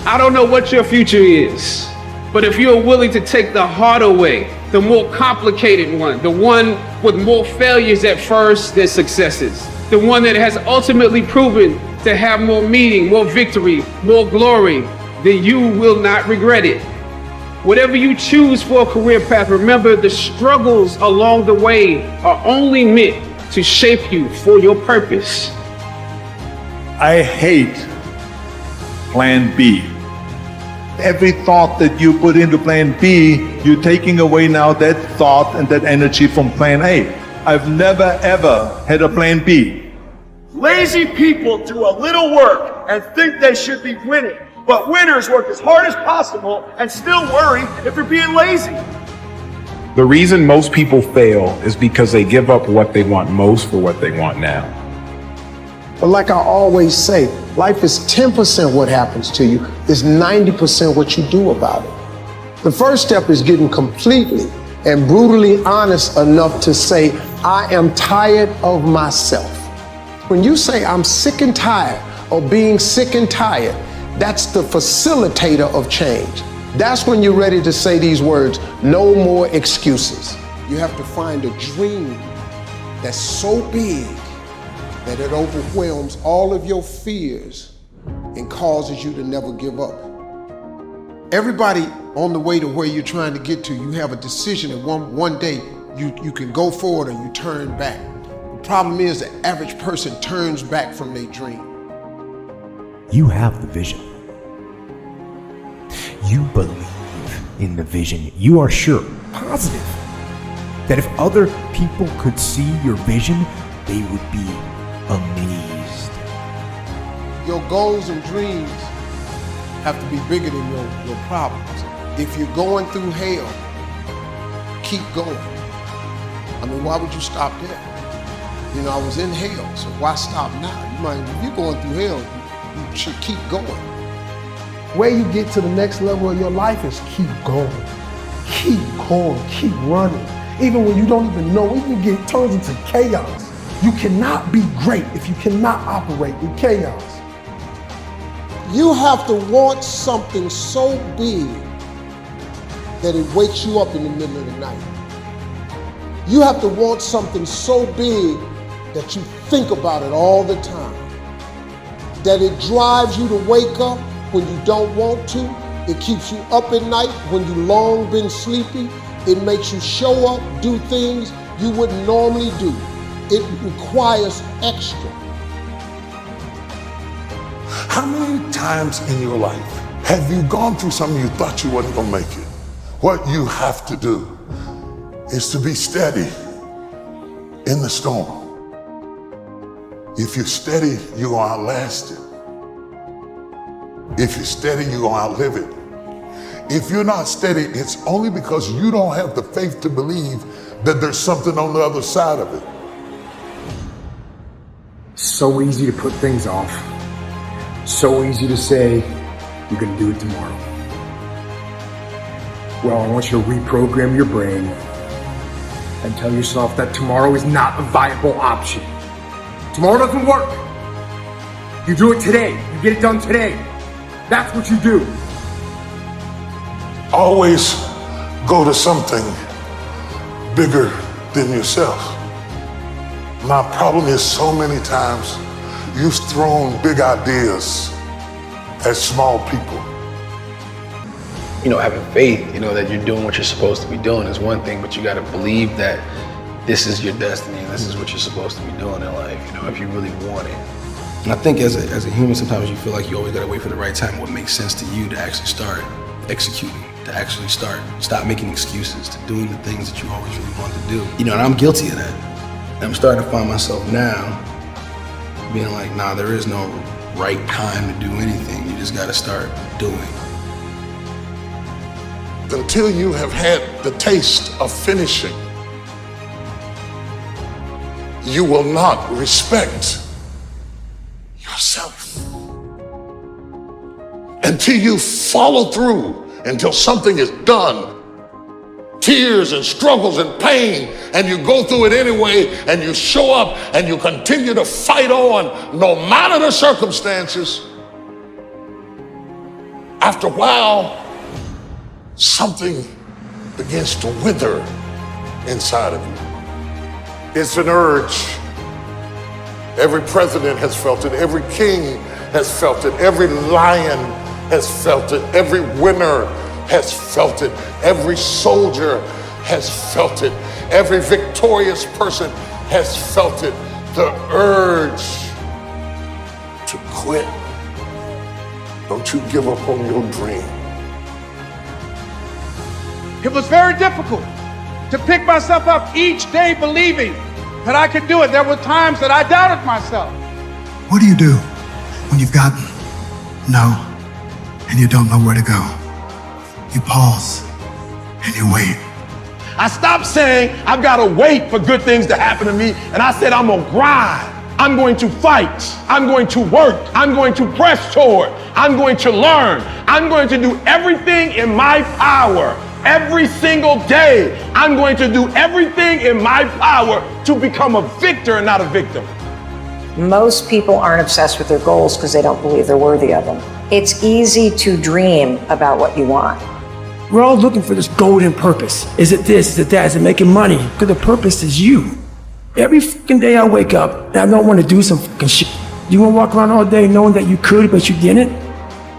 [SPEAKER 20] I don't know what your future is, but if you're willing to take the harder way, the more complicated one, the one with more failures at first than successes, the one that has ultimately proven to have more meaning, more victory, more glory, then you will not regret it. Whatever you choose for a career path, remember the struggles along the way are only meant to shape you for your purpose.
[SPEAKER 26] I hate plan B. Every thought that you put into plan B, you're taking away now that thought and that energy from plan A. I've never ever had a plan B.
[SPEAKER 21] Lazy people do a little work and think they should be winning, but winners work as hard as possible and still worry if they're being lazy.
[SPEAKER 8] The reason most people fail is because they give up what they want most for what they want now.
[SPEAKER 3] But like I always say, life is 10% what happens to you, it's 90% what you do about it. The first step is getting completely and brutally honest enough to say, I am tired of myself. When you say I'm sick and tired of being sick and tired, that's the facilitator of change. That's when you're ready to say these words, no more excuses. You have to find a dream that's so big that it overwhelms all of your fears and causes you to never give up. Everybody on the way to where you're trying to get to, you have a decision, and one day you can go forward or you turn back. The problem is the average person turns back from their dream.
[SPEAKER 15] You have the vision. You believe in the vision. You are sure, positive, that if other people could see your vision, they would be amazed.
[SPEAKER 3] Your goals and dreams have to be bigger than your problems. If you're going through hell, keep going. I mean, why would you stop there? You know, I was in hell, so why stop now? You might, if you're going through hell, you should keep going.
[SPEAKER 9] Where you get to the next level of your life is keep going. Keep going, keep running. Even when you don't even know, even get turns into chaos. You cannot be great if you cannot operate in chaos.
[SPEAKER 3] You have to want something so big that it wakes you up in the middle of the night. You have to want something so big that you think about it all the time. That it drives you to wake up when you don't want to. It keeps you up at night when you long been sleepy. It makes you show up, do things you wouldn't normally do. It requires extra.
[SPEAKER 11] How many times in your life have you gone through something you thought you wasn't gonna make it? What you have to do is to be steady in the storm. If you're steady, you're gonna outlast it. If you're steady, you're gonna outlive it. If you're not steady, it's only because you don't have the faith to believe that there's something on the other side of it.
[SPEAKER 22] So easy to put things off. So easy to say, you're gonna do it tomorrow. Well, I want you to reprogram your brain and tell yourself that tomorrow is not a viable option. Tomorrow doesn't work. You do it today. You get it done today. That's what you do.
[SPEAKER 11] Always go to something bigger than yourself. My problem is so many times you've thrown big ideas at small people.
[SPEAKER 1] You know, having faith, you know, that you're doing what you're supposed to be doing is one thing, but you got to believe that this is your destiny and this is what you're supposed to be doing in life, you know, if you really want it. And I think as a human, sometimes you feel like you always got to wait for the right time, what makes sense to you to actually start executing, to actually stop making excuses, to doing the things that you always really want to do. You know, and I'm guilty of that. And I'm starting to find myself now being like, nah, there is no right time to do anything. You just got to start doing.
[SPEAKER 11] Until you have had the taste of finishing, you will not respect yourself. Until you follow through, until something is done, tears and struggles and pain, and you go through it anyway, and you show up and you continue to fight on no matter the circumstances. After a while, something begins to wither inside of you. It's an urge. Every president has felt it. Every king has felt it. Every lion has felt it. Every winner has felt it. Every soldier has felt it. Every victorious person has felt it. The urge to quit. Don't you give up on your dream.
[SPEAKER 18] It was very difficult to pick myself up each day believing that I could do it. There were times that I doubted myself.
[SPEAKER 2] What do you do when you've gotten no and you don't know where to go? You pause and you wait.
[SPEAKER 21] I stopped saying I've got to wait for good things to happen to me, and I said I'm gonna grind. I'm going to fight. I'm going to work. I'm going to press toward. I'm going to learn. I'm going to do everything in my power. Every single day, I'm going to do everything in my power to become a victor and not a victim.
[SPEAKER 7] Most people aren't obsessed with their goals because they don't believe they're worthy of them. It's easy to dream about what you want.
[SPEAKER 12] We're all looking for this golden purpose. Is it this? Is it that? Is it making money? Because the purpose is you. Every fucking day I wake up and I don't want to do some fucking shit. You want to walk around all day knowing that you could, but you didn't?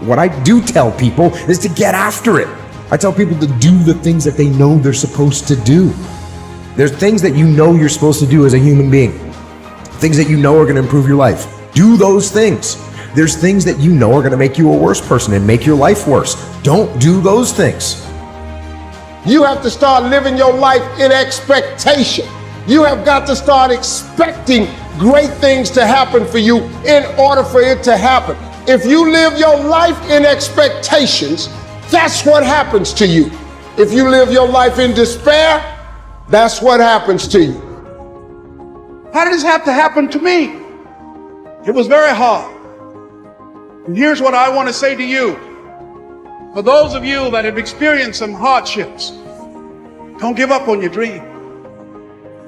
[SPEAKER 6] What I do tell people is to get after it. I tell people to do the things that they know they're supposed to do. There's things that you know you're supposed to do as a human being. Things that you know are going to improve your life. Do those things. There's things that you know are going to make you a worse person and make your life worse. Don't do those things.
[SPEAKER 3] You have to start living your life in expectation. You have got to start expecting great things to happen for you in order for it to happen. If you live your life in expectations, That's what happens to you. If you live your life in despair, that's what happens to you.
[SPEAKER 18] How did this have to happen to me? It was very hard. And here's what I want to say to you. For those of you that have experienced some hardships, don't give up on your dream.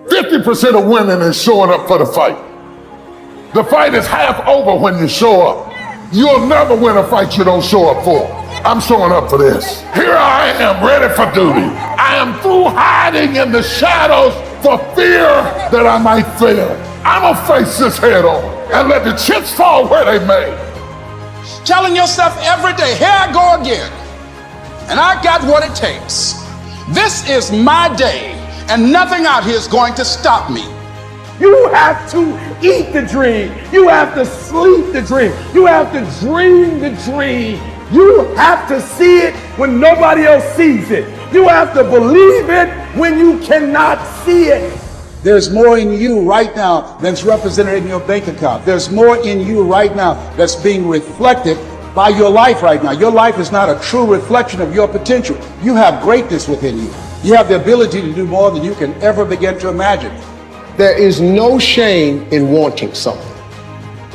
[SPEAKER 11] 50% of winning is showing up for the fight. The fight is half over when you show up. You'll never win a fight you don't show up for. I'm showing up for this. Here I am, ready for duty. I am through hiding in the shadows for fear that I might fail. I'm gonna face this head on and let the chips fall where they may.
[SPEAKER 18] Telling yourself every day, here I go again. And I got what it takes. This is my day, and nothing out here is going to stop me.
[SPEAKER 21] You have to eat the dream. You have to sleep the dream. You have to dream the dream. You have to see it when nobody else sees it. You have to believe it when you cannot see it.
[SPEAKER 18] There's more in you right now that's represented in your bank account. There's more in you right now that's being reflected by your life right now. Your life is not a true reflection of your potential. You have greatness within you. You have the ability to do more than you can ever begin to imagine.
[SPEAKER 3] There is no shame in wanting something.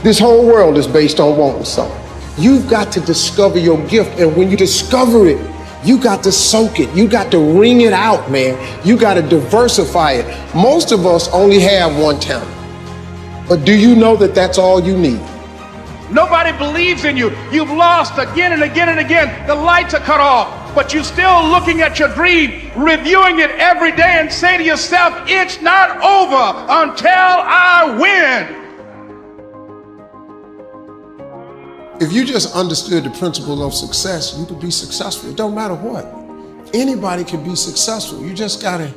[SPEAKER 3] This whole world is based on wanting something. You've got to discover your gift, and when you discover it, you got to soak it. You got to wring it out, man. You got to diversify it. Most of us only have one talent. But do you know that that's all you need?
[SPEAKER 18] Nobody believes in you. You've lost again and again and again. The lights are cut off, but you're still looking at your dream, reviewing it every day, and say to yourself, it's not over until I win.
[SPEAKER 3] If you just understood the principle of success, you could be successful. It don't matter what. Anybody can be successful. You just gotta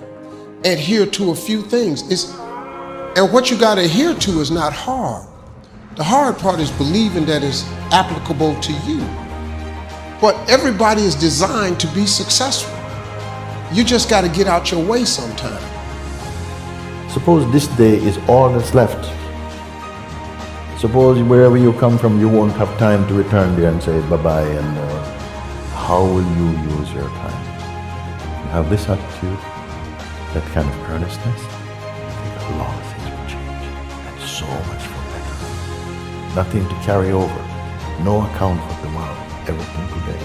[SPEAKER 3] adhere to a few things. And what you gotta adhere to is not hard. The hard part is believing that it's applicable to you. But everybody is designed to be successful. You just gotta get out your way sometime.
[SPEAKER 4] Suppose this day is all that's left. Suppose wherever you come from, you won't have time to return there and say bye-bye, and how will you use your time? You have this attitude, that kind of earnestness, I think a lot of things will change, and so much for better. Nothing to carry over, no account for tomorrow, everything today.